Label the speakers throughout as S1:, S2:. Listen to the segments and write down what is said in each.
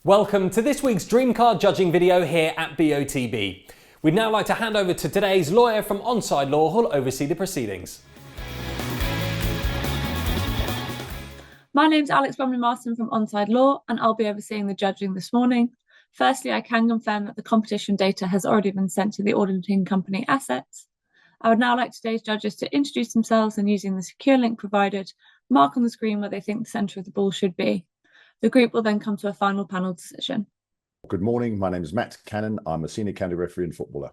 S1: Welcome to this week's Dream Car judging video here at BOTB. We'd now like to hand over to today's lawyer from Onside Law who'll oversee the proceedings.
S2: My name's Alex Bromley-Marston from Onside Law, and I'll be overseeing the judging this morning. Firstly, I can confirm that the competition data has already been sent to the auditing company Assets. I would now like today's judges to introduce themselves and, using the secure link provided, mark on the screen where they think the centre of the ball should be. The group will then come to a final panel decision.
S3: Good morning, my name is Matt Cannon. I'm a senior county referee and footballer.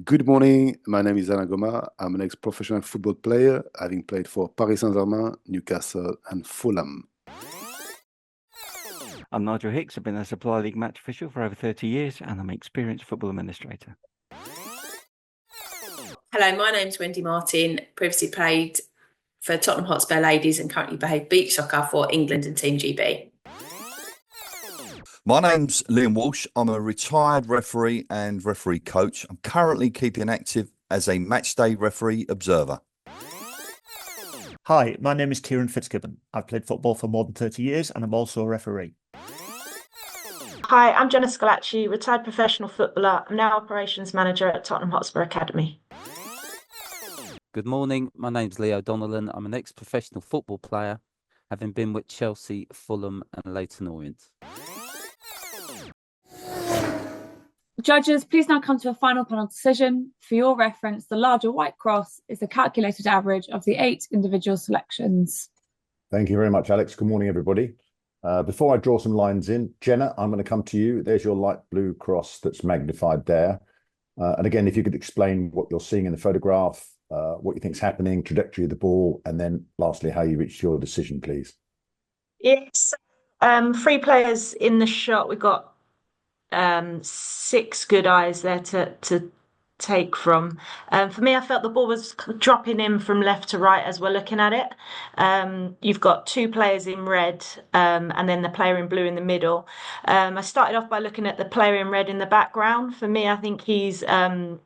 S4: Good morning, my name is Alain Goma. I'm an ex-professional football player, having played for Paris Saint-Germain, Newcastle and Fulham.
S5: I'm Nigel Hicks. I've been a Supply League match official for over 30 years and I'm an experienced football administrator.
S6: Hello, my name's Wendy Martin. Previously played for Tottenham Hotspur Ladies and currently behave beach soccer for England and Team GB.
S7: My name's Liam Walsh. I'm a retired referee and referee coach. I'm currently keeping active as a matchday referee observer.
S8: Hi, my name is Kieran Fitzgibbon. I've played football for more than 30 years and I'm also a referee.
S9: Hi, I'm Jenna Scalacci, retired professional footballer. I'm now operations manager at Tottenham Hotspur Academy.
S10: Good morning, my name's Leo Donnellan. I'm an ex-professional football player, having been with Chelsea, Fulham and Leyton Orient.
S2: Judges, please now come to a final panel decision. For your reference, the larger white cross is the calculated average of the 8 individual selections.
S3: Thank you very much, Alex. Good morning, everybody. Before I draw some lines in, Jenna, I'm going to come to you. There's your light blue cross that's magnified there. And again, if you could explain what you're seeing in the photograph, what you think is happening, trajectory of the ball, and then lastly, how you reached your decision, please.
S9: Yes, 3 players in the shot. We've got 6 good eyes there to take from. For me, I felt the ball was dropping in from left to right as we're looking at it. You've got 2 players in red and then the player in blue in the middle. I started off by looking at the player in red in the background. For me, I think he is in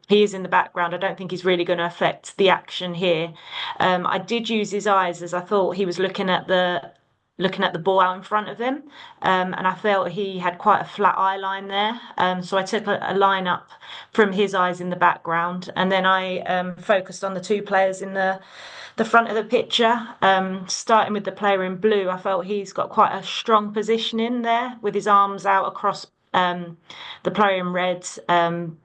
S9: the background. I don't think he's really going to affect the action here. I did use his eyes as I thought he was looking at the ball out in front of him, and I felt he had quite a flat eye line there. So I took a line up from his eyes in the background, and then I focused on the 2 players in the front of the picture. Starting with the player in blue, I felt he's got quite a strong positioning there with his arms out across the player in red. And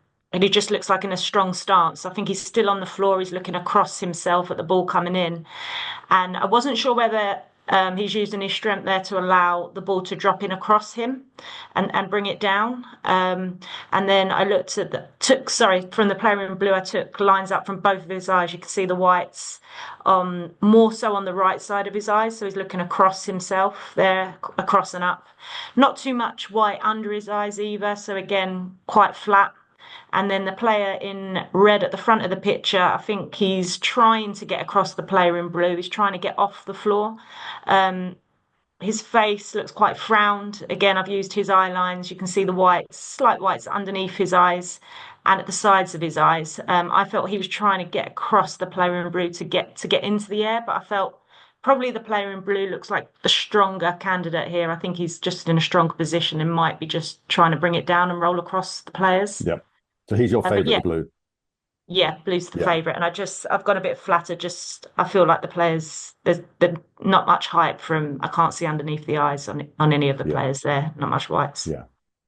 S9: he just looks like in a strong stance. I think he's still on the floor. He's looking across himself at the ball coming in. And I wasn't sure whether he's using his strength there to allow the ball to drop in across him and bring it down. And then I looked at from the player in blue, I took lines up from both of his eyes. You can see the whites more so on the right side of his eyes. So he's looking across himself there, across and up. Not too much white under his eyes either. So again, quite flat. And then the player in red at the front of the picture, I think he's trying to get across the player in blue. He's trying to get off the floor. His face looks quite frowned. Again, I've used his eye lines. You can see the whites, slight whites underneath his eyes and at the sides of his eyes. I felt he was trying to get across the player in blue to get into the air, but I felt probably the player in blue looks like the stronger candidate here. I think he's just in a stronger position and might be just trying to bring it down and roll across the players.
S3: Yeah. So he's your favourite,
S9: yeah.
S3: blue?
S9: Yeah, blue's the favourite. And I've gone a bit flattered. I feel like the players, there's not much hype from, I can't see underneath the eyes on any of the players there. Not much whites.
S3: Yeah.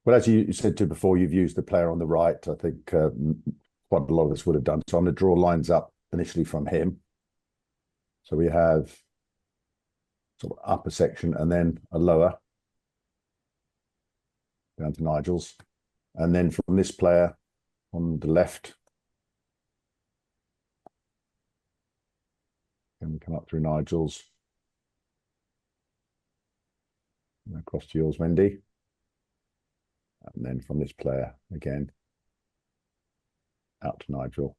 S3: Well, as you said to before, you've used the player on the right. I think quite a lot of us would have done. So I'm going to draw lines up initially from him. So we have sort of upper section and then a lower down to Nigel's. And then from this player on the left, and we come up through Nigel's and across to yours, Wendy. And then from this player again out to Nigel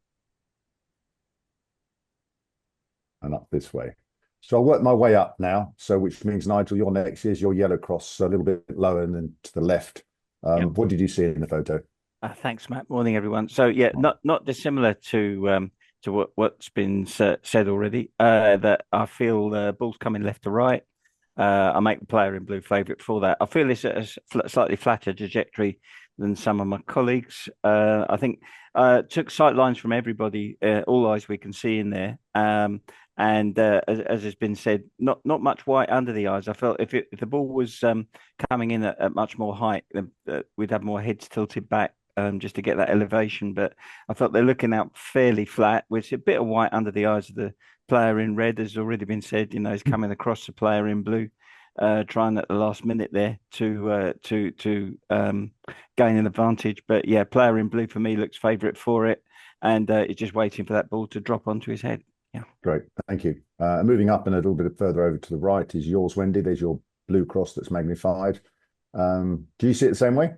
S3: and up this way. So I'll work my way up now. So which means, Nigel, your next is your yellow cross, a little bit lower and then to the left. What did you see in the photo?
S5: Thanks, Matt. Morning, everyone. So yeah, not dissimilar to what's been said already. That I feel the ball's coming left to right. I make the player in blue favourite for that. I feel it's a slightly flatter trajectory than some of my colleagues. I think took sight lines from everybody, all eyes we can see in there. And as has been said, not much white under the eyes. I felt if the ball was coming in at much more height, we'd have more heads tilted back just to get that elevation. But I felt they're looking out fairly flat, with a bit of white under the eyes of the player in red. Has already been said, he's coming across the player in blue, trying at the last minute there to gain an advantage. But yeah, player in blue for me looks favourite for it, and he's just waiting for that ball to drop onto his head. Yeah.
S3: Great, thank you. Moving up and a little bit further over to the right is yours, Wendy. There's your blue cross that's magnified. Do you see it the same way?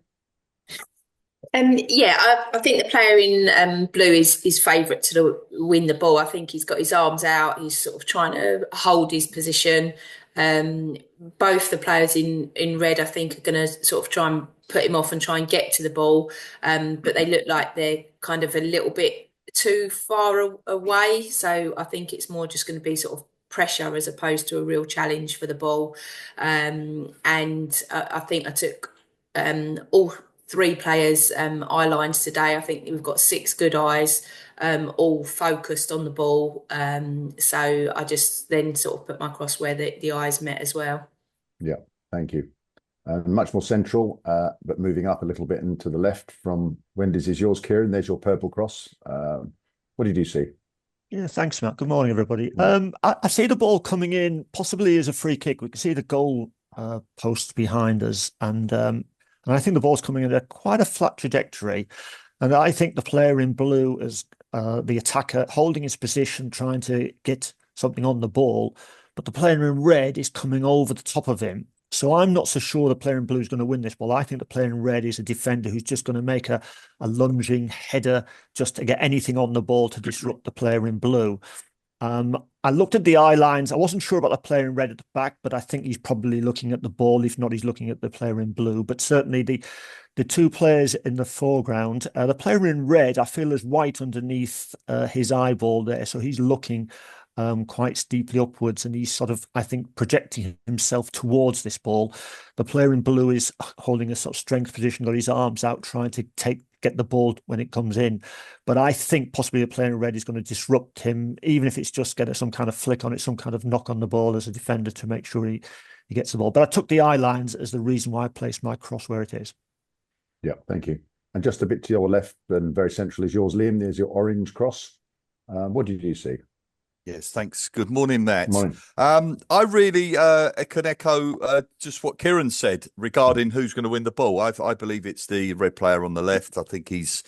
S6: Yeah, I think the player in blue is favourite to win the ball. I think he's got his arms out. He's sort of trying to hold his position. Both the players in red, I think, are going to sort of try and put him off and try and get to the ball. But they look like they're kind of a little bit too far away. So I think it's more just going to be sort of pressure as opposed to a real challenge for the ball. And I think I took all three players' eye lines today. I think we've got 6 good eyes, all focused on the ball. So I just then sort of put my cross where the eyes met as well.
S3: Yeah, thank you. Much more central, but moving up a little bit into the left from Wendy's is yours, Kieran. There's your purple cross. What did you see?
S8: Yeah, thanks, Matt. Good morning, everybody. I see the ball coming in, possibly as a free kick. We can see the goal post behind us, and I think the ball's coming in at quite a flat trajectory. And I think the player in blue is the attacker holding his position, trying to get something on the ball, but the player in red is coming over the top of him. So I'm not so sure the player in blue is going to win this ball. I think the player in red is a defender who's just going to make a lunging header just to get anything on the ball to disrupt the player in blue. I looked at the eye lines. I wasn't sure about the player in red at the back, but I think he's probably looking at the ball. If not, he's looking at the player in blue. But certainly the two players in the foreground, the player in red, I feel is white underneath his eyeball there. So he's looking quite steeply upwards, and he's sort of, I think, projecting himself towards this ball. The player in blue is holding a sort of strength position, got his arms out, trying to get the ball when it comes in. But I think possibly the player in red is going to disrupt him, even if it's just get some kind of flick on it, some kind of knock on the ball as a defender to make sure he gets the ball. But I took the eye lines as the reason why I placed my cross where it is.
S3: Yeah, thank you. And just a bit to your left and very central is yours, Liam. There's your orange cross. What did you see?
S7: Yes, thanks. Good morning, Matt.
S3: Morning.
S7: I really can echo just what Kieran said regarding who's going to win the ball. I believe it's the red player on the left. I think he's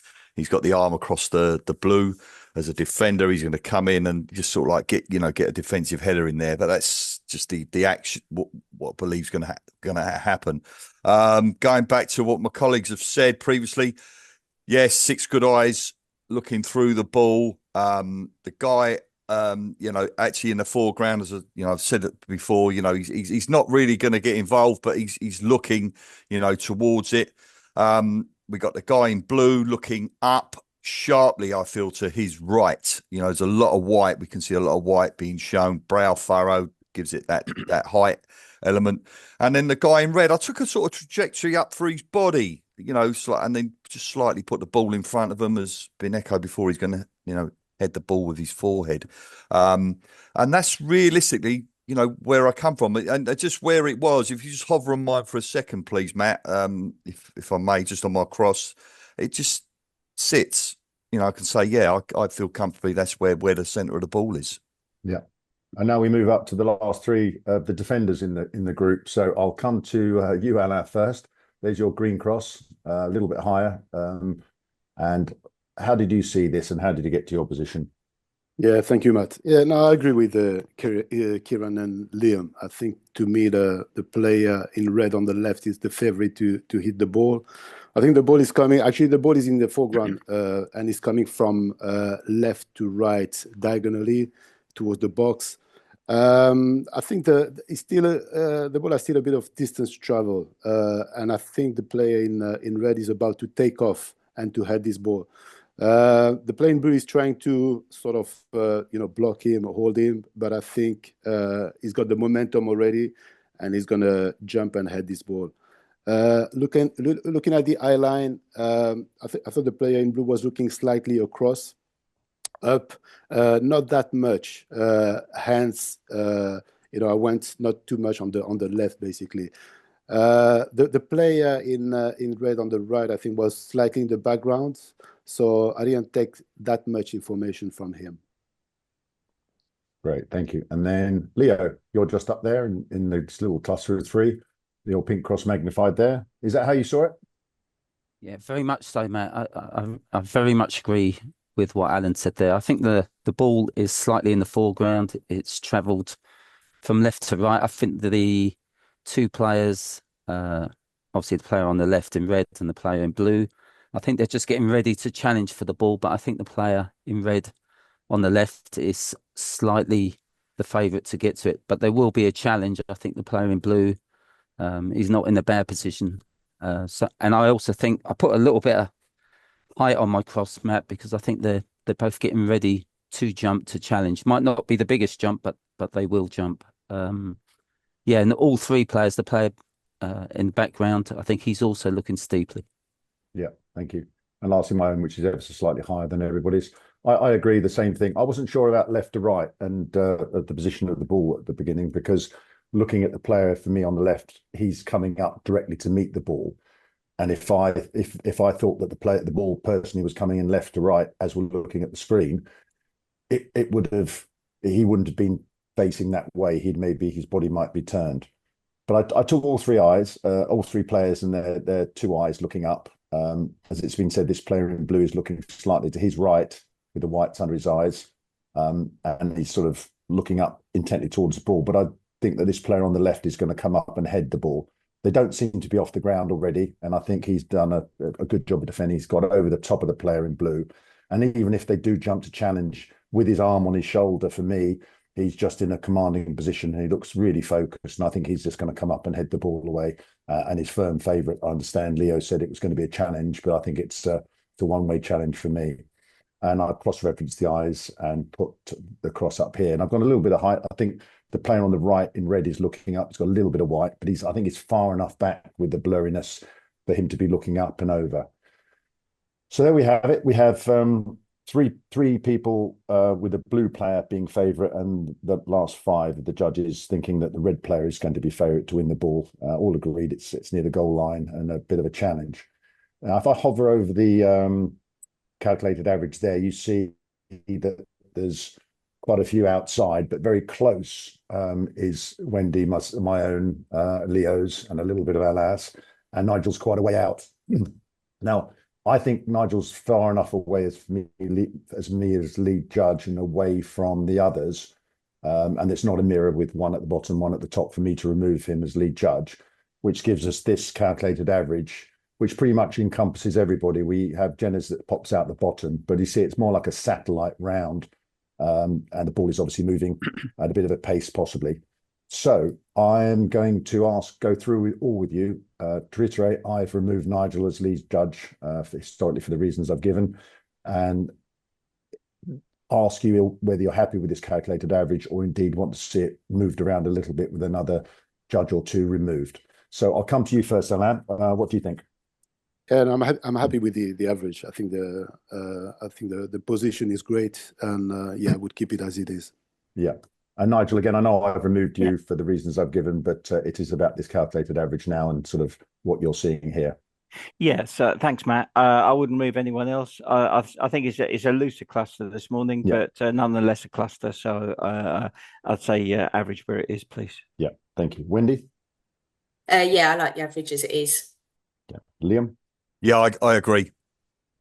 S7: got the arm across the blue as a defender. He's going to come in and just sort of like get a defensive header in there. But that's just the action. What I believe is going to happen. Going back to what my colleagues have said previously, yes, 6 good eyes looking through the ball. The guy. Actually in the foreground, as I've said it before, he's not really going to get involved, but he's looking, towards it. We got the guy in blue looking up sharply, I feel, to his right. There's a lot of white. We can see a lot of white being shown. Brow furrow gives it that height element. And then the guy in red, I took a sort of trajectory up for his body, and then just slightly put the ball in front of him, as been echoed before. He's going to, head the ball with his forehead. And that's realistically, where I come from. And just where it was, if you just hover on mine for a second, please, Matt, if I may, just on my cross, it just sits. I can say, yeah, I feel comfortably that's where the centre of the ball is. Yeah.
S3: And now we move up to the last 3 of the defenders in the group. So I'll come to you, Alain, first. There's your green cross, a little bit higher. And how did you see this, and how did you get to your position?
S4: Yeah, thank you, Matt. Yeah, no, I agree with Kieran and Liam. I think to me the player in red on the left is the favorite to hit the ball. I think the ball is coming. Actually, the ball is in the foreground and is coming from left to right diagonally towards the box. I think the ball has still a bit of distance to travel, and I think the player in red is about to take off and to head this ball. The player in blue is trying to sort of block him or hold him, but I think he's got the momentum already, and he's going to jump and head this ball. Looking at the eye line, I thought the player in blue was looking slightly across, up, not that much. Hence, I went not too much on the left, basically. The player in red on the right, I think, was slightly in the background, so I didn't take that much information from him.
S3: Great, thank you. And then Leo, you're just up there in this little cluster of three, the old pink cross magnified there. Is that how you saw it?
S10: Yeah, very much so, Matt. I very much agree with what Alan said there. I think the ball is slightly in the foreground. It's travelled from left to right. I think the two players, obviously the player on the left in red and the player in blue, I think they're just getting ready to challenge for the ball. But I think the player in red on the left is slightly the favourite to get to it. But there will be a challenge. I think the player in blue is not in a bad position. And I also think I put a little bit of height on my cross, Matt, because I think they're both getting ready to jump, to challenge. Might not be the biggest jump, but they will jump. And all three players, the player in the background, I think he's also looking steeply.
S3: Yeah, thank you. And lastly, my own, which is ever so slightly higher than everybody's. I agree, the same thing. I wasn't sure about left to right and the position of the ball at the beginning, because looking at the player for me on the left, he's coming up directly to meet the ball. And if I thought that the ball personally was coming in left to right as we're looking at the screen, he wouldn't have been facing that way. His body might be turned. But I took all three players and their two eyes looking up. As it's been said, this player in blue is looking slightly to his right with the whites under his eyes, and he's sort of looking up intently towards the ball. But I think that this player on the left is going to come up and head the ball. They don't seem to be off the ground already, and I think he's done a good job of defending. He's got over the top of the player in blue, and even if they do jump to challenge with his arm on his shoulder, for me, he's just in a commanding position. He looks really focused, and I think he's just going to come up and head the ball away. And his firm favourite, I understand Leo said it was going to be a challenge, but I think it's a one-way challenge for me. And I cross-referenced the eyes and put the cross up here. And I've got a little bit of height. I think the player on the right in red is looking up. He's got a little bit of white, but I think he's far enough back with the blurriness for him to be looking up and over. So there we have it. We have three people with the blue player being favourite, and the last five of the judges thinking that the red player is going to be favourite to win the ball. All agreed it's near the goal line and a bit of a challenge. Now, if I hover over the calculated average there, you see that there's quite a few outside, but very close is Wendy, my own, Leo's, and a little bit of Alas, and Nigel's quite a way out. Now, I think Nigel's far enough away as me as lead judge and away from the others, and it's not a mirror with one at the bottom, one at the top, for me to remove him as lead judge, which gives us this calculated average, which pretty much encompasses everybody. We have Jenna's that pops out the bottom, but you see it's more like a satellite round, and the ball is obviously moving at a bit of a pace possibly. So I'm going to go through all with you. To reiterate, I've removed Nigel as lead judge historically for the reasons I've given, and ask you whether you're happy with this calculated average or indeed want to see it moved around a little bit with another judge or two removed. So I'll come to you first, Alain. What do you think?
S4: And I'm happy with the average. I think the position is great, and I would keep it as it is.
S3: Yeah. And Nigel, again, I know I've removed you for the reasons I've given, but it is about this calculated average now and sort of what you're seeing here.
S5: Yes, thanks, Matt. I wouldn't move anyone else. I think it's a looser cluster this morning, but nonetheless a cluster. So I'd say average where it is, please.
S3: Yeah, thank you. Wendy?
S6: I like the average as it is.
S3: Yeah. Liam?
S7: Yeah, I agree.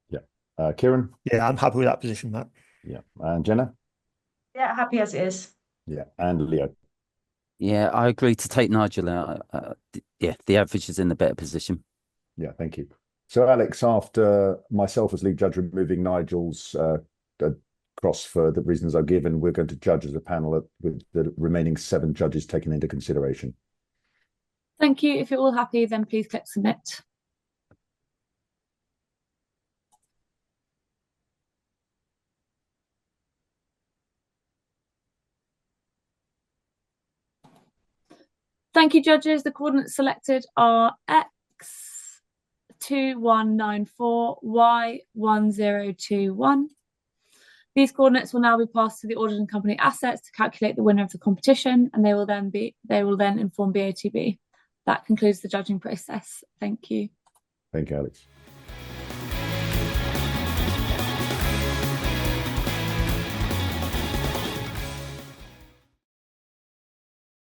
S3: Yeah. Kieran?
S8: Yeah, I'm happy with that position, Matt.
S3: Yeah. And Jenna?
S9: Yeah, happy as it is.
S3: Yeah. And Leo?
S10: Yeah, I agree to take Nigel out. The average is in the better position.
S3: Yeah, thank you. So, Alex, after myself as lead judge removing Nigel's cross for the reasons I've given, we're going to judge as a panel with the remaining 7 judges taken into consideration.
S2: Thank you. If you're all happy, then please click submit. Thank you, judges. The coordinates selected are X 2194, Y 1021. These coordinates will now be passed to the auditing company assets to calculate the winner of the competition, and they will then inform BOTB. That concludes the judging process. Thank you.
S3: Thank you, Alex.